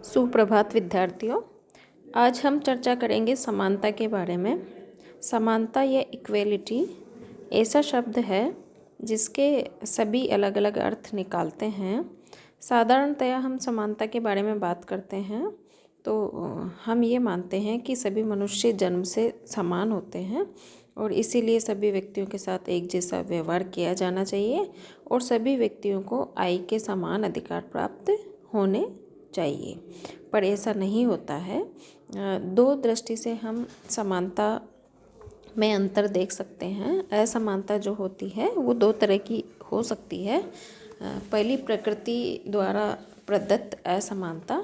सुप्रभात विद्यार्थियों। आज हम चर्चा करेंगे समानता के बारे में। समानता या इक्वेलिटी ऐसा शब्द है जिसके सभी अलग अलग अर्थ निकालते हैं। साधारणतया हम समानता के बारे में बात करते हैं तो हम ये मानते हैं कि सभी मनुष्य जन्म से समान होते हैं और इसीलिए सभी व्यक्तियों के साथ एक जैसा व्यवहार किया जाना चाहिए और सभी व्यक्तियों को आय के समान अधिकार प्राप्त होने चाहिए। पर ऐसा नहीं होता है। दो दृष्टि से हम समानता में अंतर देख सकते हैं। असमानता जो होती है वो दो तरह की हो सकती है। पहली प्रकृति द्वारा प्रदत्त असमानता।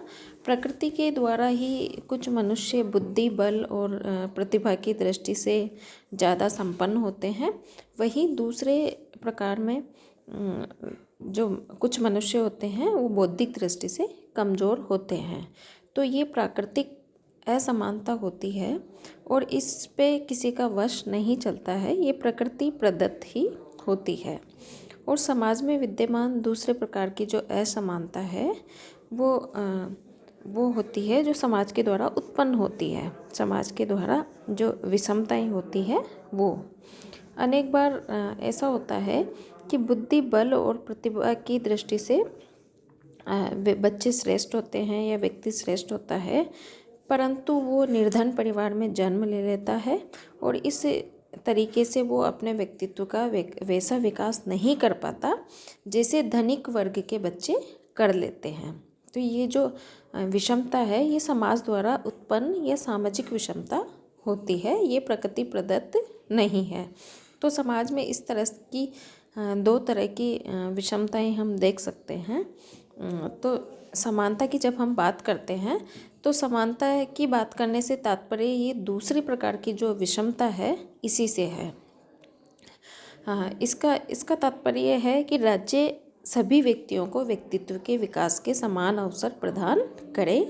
प्रकृति के द्वारा ही कुछ मनुष्य बुद्धि, बल और प्रतिभा की दृष्टि से ज़्यादा संपन्न होते हैं। वहीं दूसरे प्रकार में जो कुछ मनुष्य होते हैं वो बौद्धिक दृष्टि से कमज़ोर होते हैं। तो ये प्राकृतिक असमानता होती है और इस पे किसी का वश नहीं चलता है। ये प्रकृति प्रदत्त ही होती है। और समाज में विद्यमान दूसरे प्रकार की जो असमानता है वो होती है जो समाज के द्वारा उत्पन्न होती है। समाज के द्वारा जो विषमताएं होती है वो अनेक बार ऐसा होता है कि बुद्धि, बल और प्रतिभा की दृष्टि से बच्चे श्रेष्ठ होते हैं या व्यक्ति श्रेष्ठ होता है, परंतु वो निर्धन परिवार में जन्म ले लेता है और इस तरीके से वो अपने व्यक्तित्व का वैसा विकास नहीं कर पाता जैसे धनिक वर्ग के बच्चे कर लेते हैं। तो ये जो विषमता है ये समाज द्वारा उत्पन्न या सामाजिक विषमता होती है, ये प्रकृति प्रदत्त नहीं है। तो समाज में इस तरह की दो तरह की विषमताएं हम देख सकते हैं। तो समानता की जब हम बात करते हैं तो समानता की बात करने से तात्पर्य ये दूसरी प्रकार की जो विषमता है इसी से है। इसका तात्पर्य है कि राज्य सभी व्यक्तियों को व्यक्तित्व के विकास के समान अवसर प्रदान करे,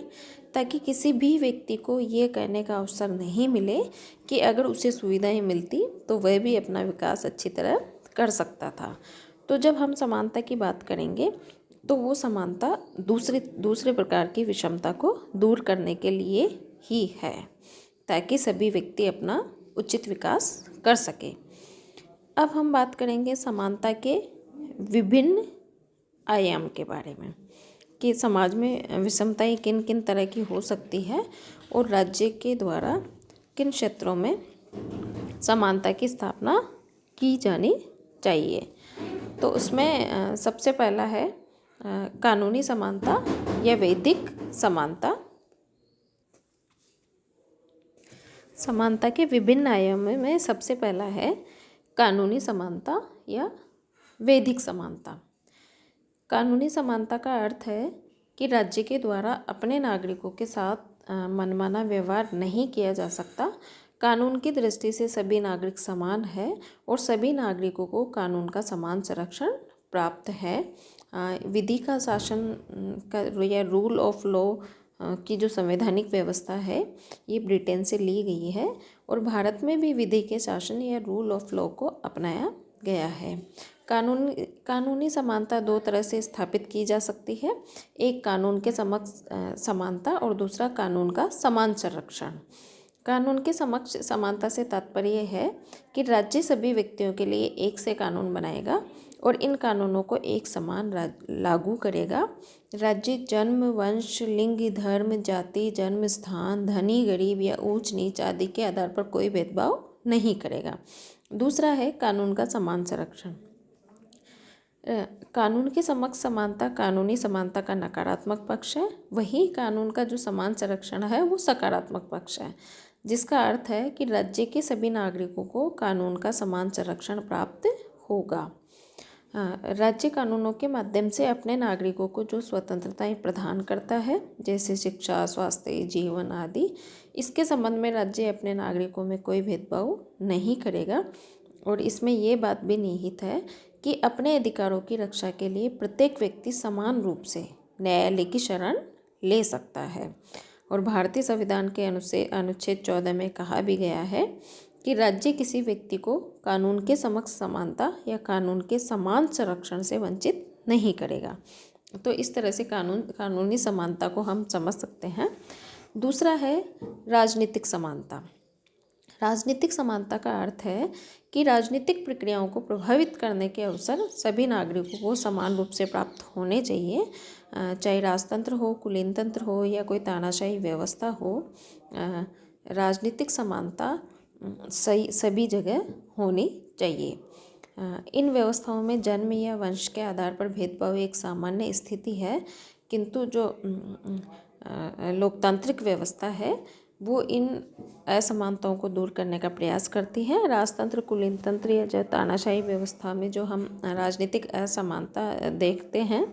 ताकि किसी भी व्यक्ति को ये कहने का अवसर नहीं मिले कि अगर उसे सुविधाएं मिलती तो वह भी अपना विकास अच्छी तरह कर सकता था। तो जब हम समानता की बात करेंगे तो वो समानता दूसरे प्रकार की विषमता को दूर करने के लिए ही है, ताकि सभी व्यक्ति अपना उचित विकास कर सके। अब हम बात करेंगे समानता के विभिन्न आयाम के बारे में कि समाज में विषमताएं किन किन तरह की हो सकती है और राज्य के द्वारा किन क्षेत्रों में समानता की स्थापना की जानी चाहिए। तो उसमें सबसे पहला है कानूनी समानता या वैधिक समानता। समानता के विभिन्न आयामों में सबसे पहला है कानूनी समानता या वैधिक समानता। कानूनी समानता का अर्थ है कि राज्य के द्वारा अपने नागरिकों के साथ मनमाना व्यवहार नहीं किया जा सकता। कानून की दृष्टि से सभी नागरिक समान है और सभी नागरिकों को कानून का समान संरक्षण प्राप्त है। विधि का शासन का या रूल ऑफ लॉ की जो संवैधानिक व्यवस्था है ये ब्रिटेन से ली गई है और भारत में भी विधि के शासन या रूल ऑफ लॉ को अपनाया गया है। कानूनी समानता दो तरह से स्थापित की जा सकती है, एक कानून के समक्ष समानता और दूसरा कानून का समान संरक्षण। कानून के समक्ष समानता से तात्पर्य है कि राज्य सभी व्यक्तियों के लिए एक से कानून बनाएगा और इन कानूनों को एक समान लागू करेगा। राज्य जन्म, वंश, लिंग, धर्म, जाति, जन्म स्थान, धनी गरीब या ऊंच नीच आदि के आधार पर कोई भेदभाव नहीं करेगा। दूसरा है कानून का समान संरक्षण। कानून के समक्ष समानता कानूनी समानता का नकारात्मक पक्ष है, वहीं कानून का जो समान संरक्षण है वो सकारात्मक पक्ष है, जिसका अर्थ है कि राज्य के सभी नागरिकों को कानून का समान संरक्षण प्राप्त होगा। राज्य कानूनों के माध्यम से अपने नागरिकों को जो स्वतंत्रताएं प्रदान करता है जैसे शिक्षा, स्वास्थ्य, जीवन आदि, इसके संबंध में राज्य अपने नागरिकों में कोई भेदभाव नहीं करेगा। और इसमें ये बात भी निहित है कि अपने अधिकारों की रक्षा के लिए प्रत्येक व्यक्ति समान रूप से न्यायालय की शरण ले सकता है। और भारतीय संविधान के अनुच्छेद 14 में कहा भी गया है कि राज्य किसी व्यक्ति को कानून के समक्ष समानता या कानून के समान संरक्षण से वंचित नहीं करेगा। तो इस तरह से कानूनी समानता को हम समझ सकते हैं। दूसरा है राजनीतिक समानता। राजनीतिक समानता का अर्थ है कि राजनीतिक प्रक्रियाओं को प्रभावित करने के अवसर सभी नागरिकों को समान रूप से प्राप्त होने चाहिए, चाहे राजतंत्र हो, कुलीन तंत्र हो या कोई तानाशाही व्यवस्था हो। राजनीतिक समानता सही सभी जगह होनी चाहिए। इन व्यवस्थाओं में जन्म या वंश के आधार पर भेदभाव एक सामान्य स्थिति है, किंतु जो लोकतांत्रिक व्यवस्था है वो इन असमानताओं को दूर करने का प्रयास करती है। राजतंत्र, कुलीन तंत्र या जो तानाशाही व्यवस्था में जो हम राजनीतिक असमानता देखते हैं,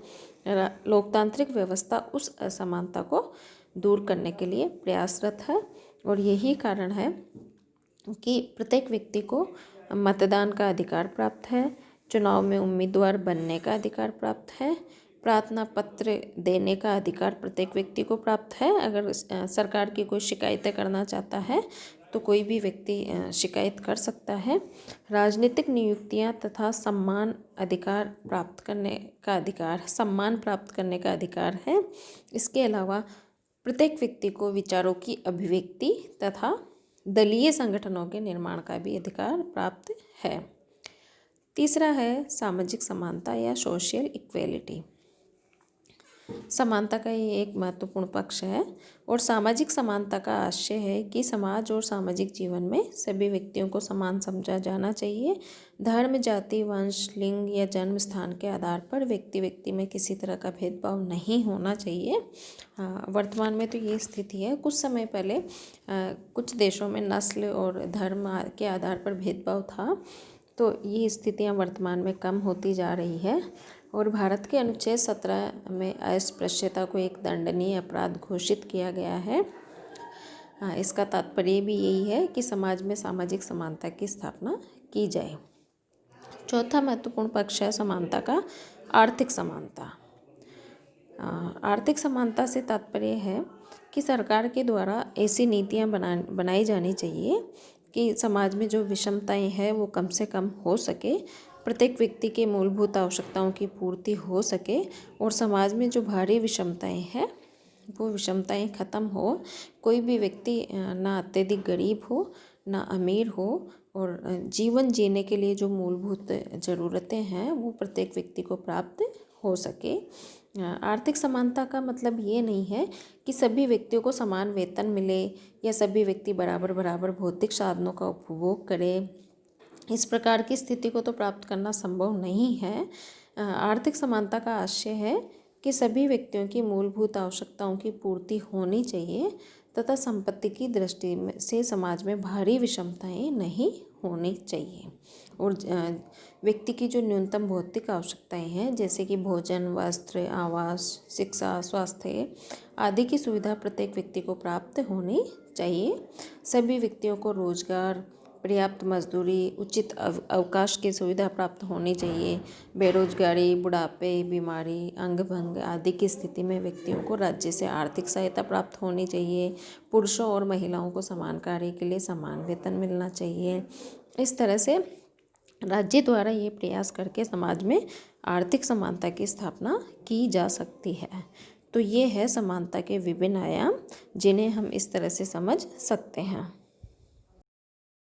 लोकतांत्रिक व्यवस्था उस असमानता को दूर करने के लिए प्रयासरत है। और यही कारण है कि प्रत्येक व्यक्ति को मतदान का अधिकार प्राप्त है, चुनाव में उम्मीदवार बनने का अधिकार प्राप्त है, प्रार्थना पत्र देने का अधिकार प्रत्येक व्यक्ति को प्राप्त है। अगर सरकार की कोई शिकायतें करना चाहता है तो कोई भी व्यक्ति शिकायत कर सकता है। राजनीतिक नियुक्तियां तथा सम्मान प्राप्त करने का अधिकार है। इसके अलावा प्रत्येक व्यक्ति को विचारों की अभिव्यक्ति तथा दलीय संगठनों के निर्माण का भी अधिकार प्राप्त है। तीसरा है सामाजिक समानता या सोशल इक्वेलिटी। समानता का ये एक महत्वपूर्ण पक्ष है और सामाजिक समानता का आशय है कि समाज और सामाजिक जीवन में सभी व्यक्तियों को समान समझा जाना चाहिए। धर्म, जाति, वंश, लिंग या जन्म स्थान के आधार पर व्यक्ति में किसी तरह का भेदभाव नहीं होना चाहिए। वर्तमान में तो ये स्थिति है। कुछ समय पहले कुछ देशों में नस्ल और धर्म के आधार पर भेदभाव था, तो ये स्थितियाँ वर्तमान में कम होती जा रही है। और भारत के अनुच्छेद 17 में अस्पृश्यता को एक दंडनीय अपराध घोषित किया गया है। इसका तात्पर्य भी यही है कि समाज में सामाजिक समानता की स्थापना की जाए। चौथा महत्वपूर्ण पक्ष है समानता का आर्थिक समानता। आर्थिक समानता से तात्पर्य है कि सरकार के द्वारा ऐसी नीतियाँ बनाई जानी चाहिए कि समाज में जो विषमताएं हैं वो कम से कम हो सके, प्रत्येक व्यक्ति के मूलभूत आवश्यकताओं की पूर्ति हो सके और समाज में जो भारी विषमताएं हैं वो विषमताएं ख़त्म हो। कोई भी व्यक्ति ना अत्यधिक गरीब हो ना अमीर हो और जीवन जीने के लिए जो मूलभूत ज़रूरतें हैं वो प्रत्येक व्यक्ति को प्राप्त हो सके। आर्थिक समानता का मतलब ये नहीं है कि सभी व्यक्तियों को समान वेतन मिले या सभी व्यक्ति बराबर भौतिक साधनों का उपभोग करें। इस प्रकार की स्थिति को तो प्राप्त करना संभव नहीं है। आर्थिक समानता का आशय है कि सभी व्यक्तियों की मूलभूत आवश्यकताओं की पूर्ति होनी चाहिए तथा संपत्ति की दृष्टि से समाज में भारी विषमताएं नहीं होनी चाहिए। और व्यक्ति की जो न्यूनतम भौतिक आवश्यकताएं हैं, जैसे कि भोजन, वस्त्र, आवास, शिक्षा, स्वास्थ्य आदि की सुविधा प्रत्येक व्यक्ति को प्राप्त होनी चाहिए। सभी व्यक्तियों को रोजगार, पर्याप्त मजदूरी, उचित अवकाश की सुविधा प्राप्त होनी चाहिए। बेरोजगारी, बुढ़ापे, बीमारी, अंगभंग आदि की स्थिति में व्यक्तियों को राज्य से आर्थिक सहायता प्राप्त होनी चाहिए। पुरुषों और महिलाओं को समान कार्य के लिए समान वेतन मिलना चाहिए। इस तरह से राज्य द्वारा ये प्रयास करके समाज में आर्थिक समानता की स्थापना की जा सकती है। तो ये है समानता के विभिन्न आयाम जिन्हें हम इस तरह से समझ सकते हैं।